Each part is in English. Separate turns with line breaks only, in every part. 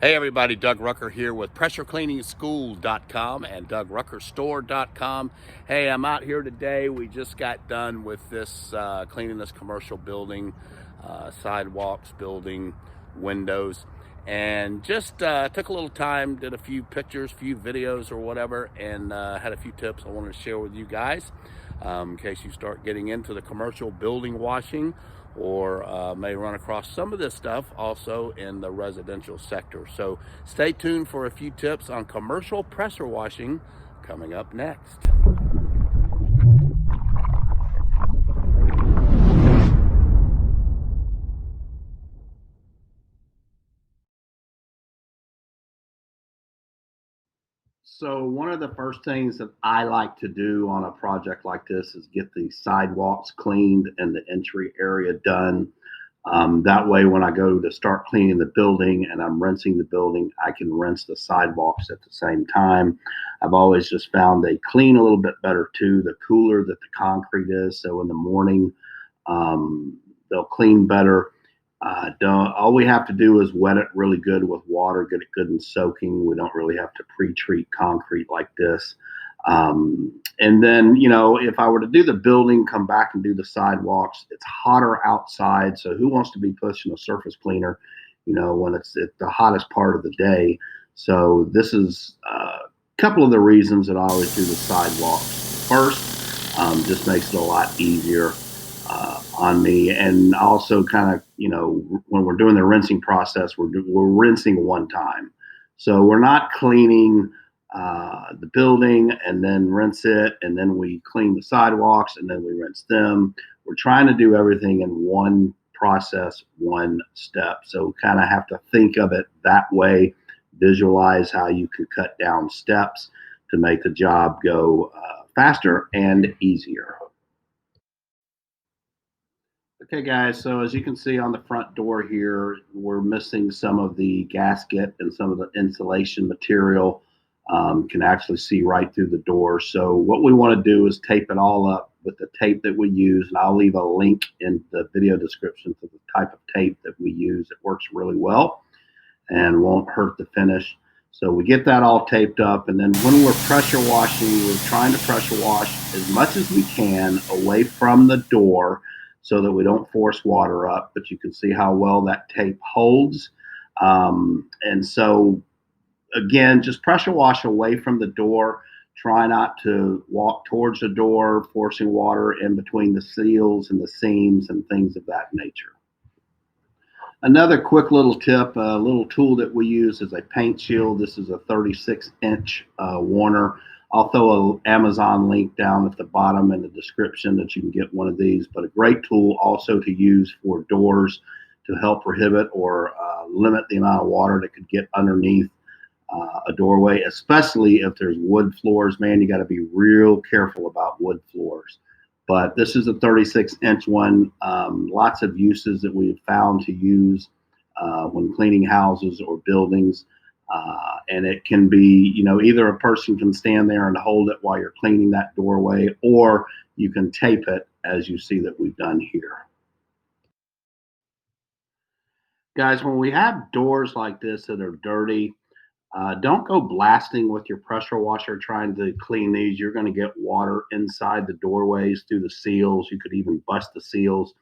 Hey everybody, Doug Rucker here with PressureCleaningschool.com and DougRuckerStore.com. Hey, I'm out here today. We just got done with this cleaning this commercial building, sidewalks, building, windows, and just took a little time, did a few pictures, few videos or whatever, and had a few tips I wanted to share with you guys in case you start getting into the commercial building washing, or may run across some of this stuff also in the residential sector. So stay tuned for a few tips on commercial pressure washing coming up next. So one of the first things that I like to do on a project like this is get the sidewalks cleaned and the entry area done. That way, when I go to start cleaning the building and I'm rinsing the building, I can rinse the sidewalks at the same time. I've always just found they clean a little bit better too, the cooler that the concrete is. So in the morning, they'll clean better. All we have to do is wet it really good with water, get it good and soaking. We don't really have to pre-treat concrete like this. And then, if I were to do the building, come back and do the sidewalks, it's hotter outside. So who wants to be pushing a surface cleaner, when it's at the hottest part of the day? So this is a couple of the reasons that I always do the sidewalks first. Just makes it a lot easier on me. And also kind of, when we're doing the rinsing process, we're rinsing one time. So we're not cleaning the building and then rinse it, and then we clean the sidewalks and then we rinse them. We're trying to do everything in one process, one step. So kind of have to think of it that way, visualize how you could cut down steps to make the job go faster and easier. Okay, guys, so as you can see on the front door here, we're missing some of the gasket and some of the insulation material. Can actually see right through the door. So what we want to do is tape it all up with the tape that we use, and I'll leave a link in the video description to the type of tape that we use. It works really well and won't hurt the finish. So we get that all taped up, and then when we're pressure washing, we're trying to pressure wash as much as we can away from the door so that we don't force water up, but you can see how well that tape holds. And so again, just pressure wash away from the door. Try not to walk towards the door, forcing water in between the seals and the seams and things of that nature. Another quick little tip, a little tool that we use is a paint shield. This is a 36-inch Warner. I'll throw an Amazon link down at the bottom in the description that you can get one of these, but a great tool also to use for doors to help prohibit or limit the amount of water that could get underneath a doorway, especially if there's wood floors. Man, you got to be real careful about wood floors. But this is a 36-inch one. Lots of uses that we've found to use when cleaning houses or buildings. And it can be, either a person can stand there and hold it while you're cleaning that doorway, or you can tape it as you see that we've done here. Guys, when we have doors like this that are dirty, don't go blasting with your pressure washer trying to clean these. You're going to get water inside the doorways through the seals. You could even bust the seals.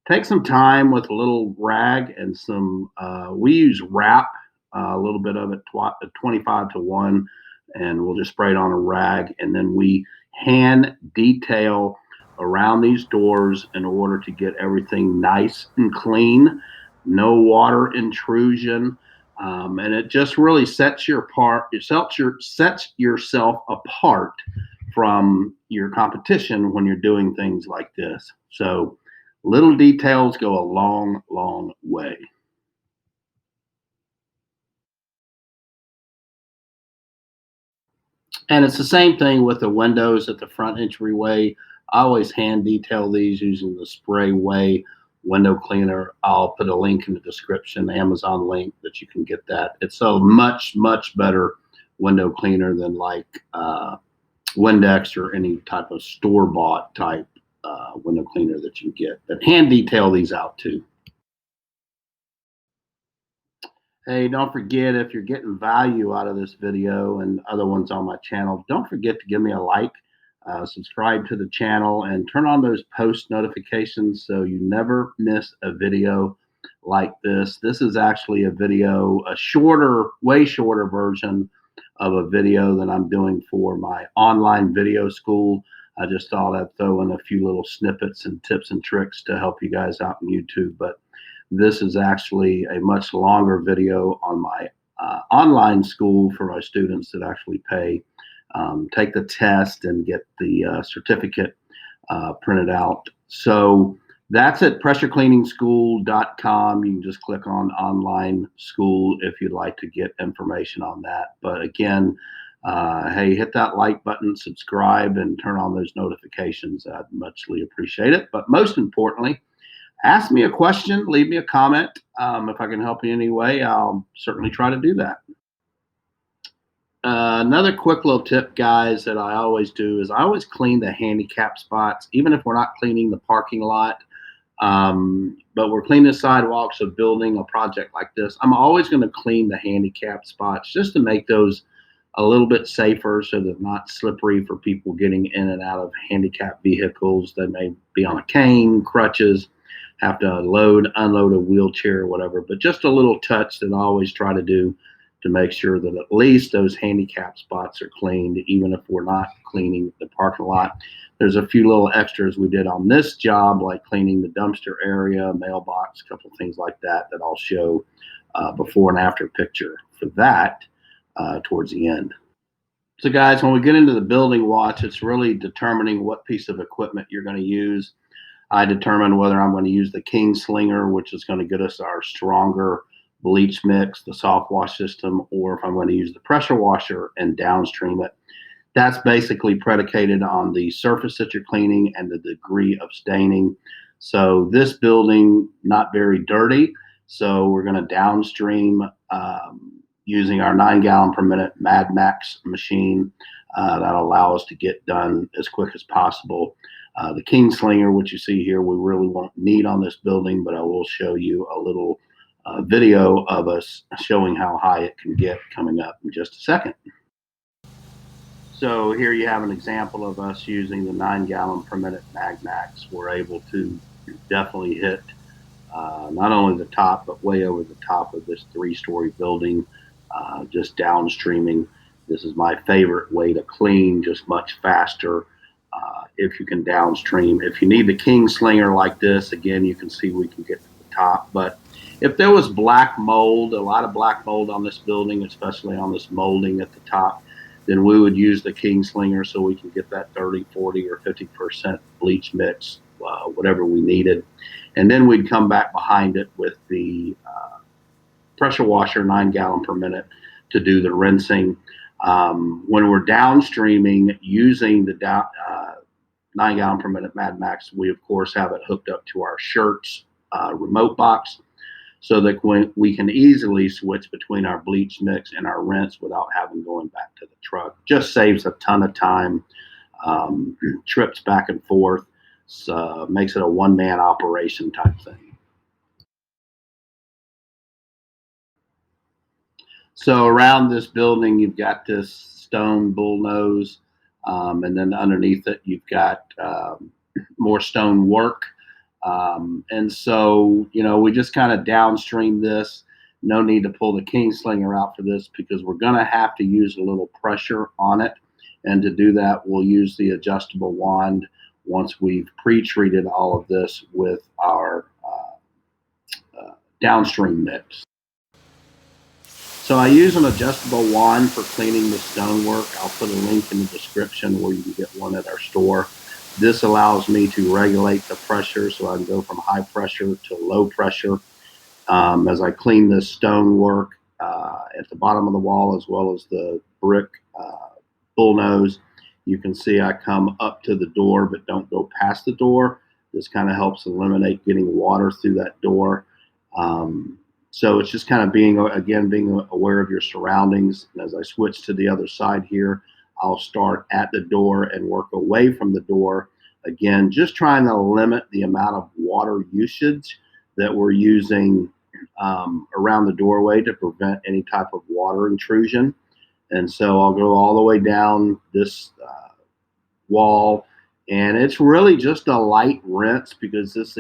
Take some time with a little rag and some, we use wrap, a little bit of it, 25-1, and we'll just spray it on a rag. And then we hand detail around these doors in order to get everything nice and clean. No water intrusion. And it just really sets yourself apart from your competition when you're doing things like this. So little details go a long, long way. And it's the same thing with the windows at the front entryway. I always hand detail these using the Spray Way window cleaner. I'll put a link in the description, the Amazon link, that you can get that. It's a much, much better window cleaner than like Windex or any type of store-bought type window cleaner that you get. But hand detail these out too. Hey, don't forget, if you're getting value out of this video and other ones on my channel, don't forget to give me a like, subscribe to the channel, and turn on those post notifications so you never miss a video like this. This is actually a video, a shorter, way shorter version of a video that I'm doing for my online video school. I just thought I'd throw in a few little snippets and tips and tricks to help you guys out on YouTube. But this is actually a much longer video on my online school for my students that actually pay, take the test, and get the certificate printed out. So that's at pressurecleaningschool.com. You can just click on online school if you'd like to get information on that. But again, hey, hit that like button, subscribe, and turn on those notifications. I'd muchly appreciate it. But most importantly, ask me a question, leave me a comment. If I can help you in any way, I'll certainly try to do that. Another quick little tip, guys, that I always do is I always clean the handicap spots, even if we're not cleaning the parking lot. But we're cleaning sidewalks of building a project like this. I'm always going to clean the handicap spots just to make those a little bit safer so they're not slippery for people getting in and out of handicapped vehicles. They may be on a cane, crutches, have to unload a wheelchair or whatever. But just a little touch that I always try to do to make sure that at least those handicap spots are cleaned, even if we're not cleaning the parking lot. There's a few little extras we did on this job, like cleaning the dumpster area, mailbox, a couple of things like that, that I'll show before and after picture for that towards the end. So guys, when we get into the building watch, it's really determining what piece of equipment you're going to use. I determine whether I'm going to use the King Slinger, which is going to get us our stronger bleach mix, the soft wash system, or if I'm going to use the pressure washer and downstream it. That's basically predicated on the surface that you're cleaning and the degree of staining. So this building, not very dirty, so we're going to downstream using our 9 gallon per minute Mad Max machine. That'll allow us to get done as quick as possible. The King Slinger, which you see here, we really won't need on this building, but I will show you a little video of us showing how high it can get coming up in just a second. So here you have an example of us using the 9 gallon per minute Mad Max. We're able to definitely hit not only the top, but way over the top of this 3-story building, just downstreaming. This is my favorite way to clean, just much faster. If you can downstream. If you need the King Slinger like this, again, you can see we can get to the top. But if there was black mold, a lot of black mold on this building, especially on this molding at the top, then we would use the King Slinger so we can get that 30, 40, or 50% bleach mix, whatever we needed. And then we'd come back behind it with the pressure washer, 9 gallon per minute, to do the rinsing. When we're downstreaming using the 9 gallon per minute Mad Max, we of course have it hooked up to our shirts remote box so that we can easily switch between our bleach mix and our rinse without having going back to the truck. Just saves a ton of time, trips back and forth, so makes it a one-man operation type thing. So around this building, you've got this stone bullnose, and then underneath it, you've got more stone work. And so, you know, we just kind of downstream this. No need to pull the King Slinger out for this because we're going to have to use a little pressure on it. And to do that, we'll use the adjustable wand once we've pre-treated all of this with our downstream mix. So I use an adjustable wand for cleaning the stonework. I'll put a link in the description where you can get one at our store. This allows me to regulate the pressure so I can go from high pressure to low pressure. As I clean this stonework at the bottom of the wall as well as the brick bullnose, you can see I come up to the door but don't go past the door. This kind of helps eliminate getting water through that door. So it's just kind of being aware of your surroundings. And as I switch to the other side here, I'll start at the door and work away from the door. Again, just trying to limit the amount of water usage that we're using around the doorway to prevent any type of water intrusion. And so I'll go all the way down this wall, and it's really just a light rinse because this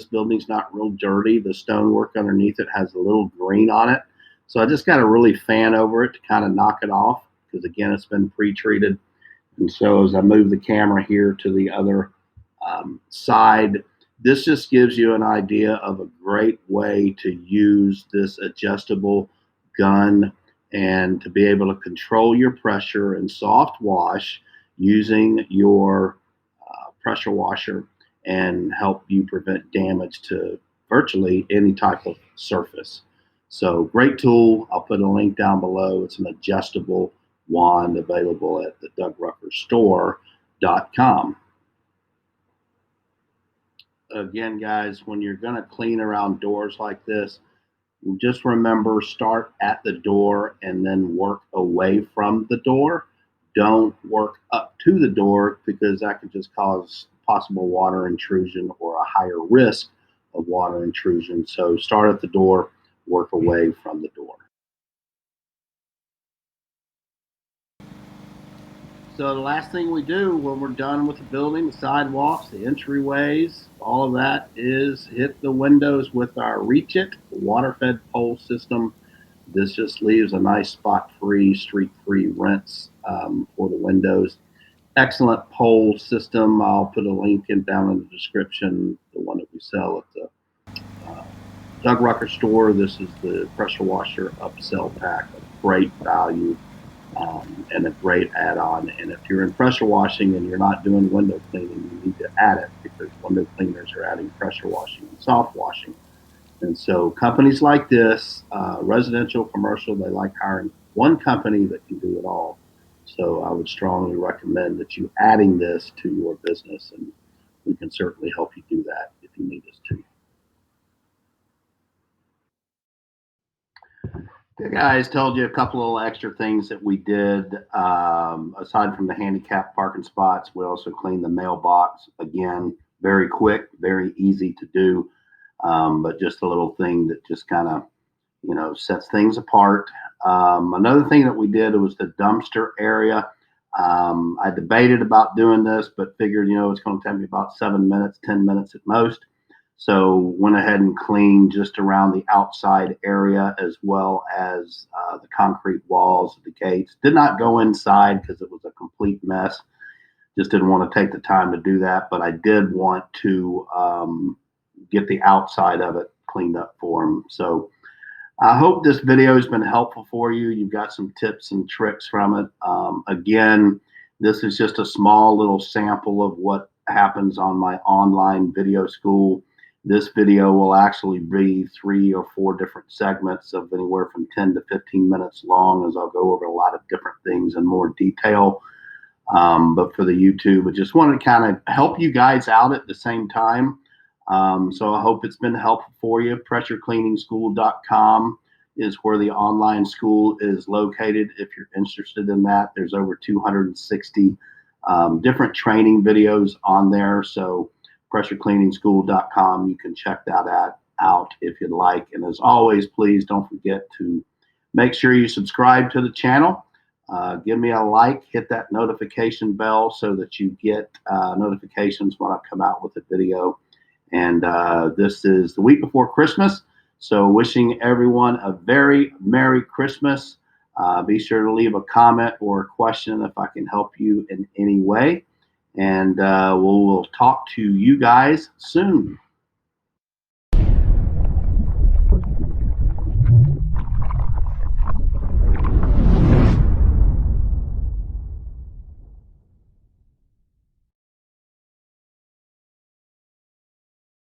building's not real dirty. The stonework underneath it has a little green on it. So I just got to really fan over it to kind of knock it off because, again, it's been pre-treated. And so as I move the camera here to the other side, this just gives you an idea of a great way to use this adjustable gun and to be able to control your pressure and soft wash using your pressure washer and help you prevent damage to virtually any type of surface. So great tool. I'll put a link down below. It's an adjustable wand available at the DougRuckerStore.com. Again, guys, when you're going to clean around doors like this, just remember, start at the door and then work away from the door. Don't work up to the door because that could just cause possible water intrusion or a higher risk of water intrusion. So start at the door, work away from the door. So the last thing we do when we're done with the building, the sidewalks, the entryways, all of that is hit the windows with our Reach It water-fed pole system. This just leaves a nice spot-free, streak-free rinse for the windows. Excellent pole system. I'll put a link down in the description, the one that we sell at the Doug Rucker store. This is the pressure washer upsell pack. A great value and a great add-on. And if you're in pressure washing and you're not doing window cleaning, you need to add it because window cleaners are adding pressure washing and soft washing. And so companies like this, residential, commercial, they like hiring one company that can do it all. So I would strongly recommend that you adding this to your business, and we can certainly help you do that if you need us to. Okay, guys, told you a couple of extra things that we did. Aside from the handicap parking spots, we also cleaned the mailbox. Again, very quick, very easy to do. But just a little thing that just kind of, sets things apart. Another thing that we did was the dumpster area. I debated about doing this, but figured, it's going to take me about 7 minutes, 10 minutes at most. So went ahead and cleaned just around the outside area as well as the concrete walls, the gates. Did not go inside because it was a complete mess. Just didn't want to take the time to do that, but I did want to get the outside of it cleaned up for them. So I hope this video has been helpful for you. You've got some tips and tricks from it. Again, this is just a small little sample of what happens on my online video school. This video will actually be 3 or 4 different segments of anywhere from 10 to 15 minutes long, as I'll go over a lot of different things in more detail. But for the YouTube, I just wanted to kind of help you guys out at the same time. So I hope it's been helpful for you. PressureCleaningschool.com is where the online school is located. If you're interested in that, there's over 260 different training videos on there. So PressureCleaningschool.com, you can check that out if you'd like. And as always, please don't forget to make sure you subscribe to the channel. Give me a like, hit that notification bell so that you get notifications when I come out with a video. And this is the week before Christmas, so wishing everyone a very Merry Christmas. Be sure to leave a comment or a question if I can help you in any way. And we'll talk to you guys soon.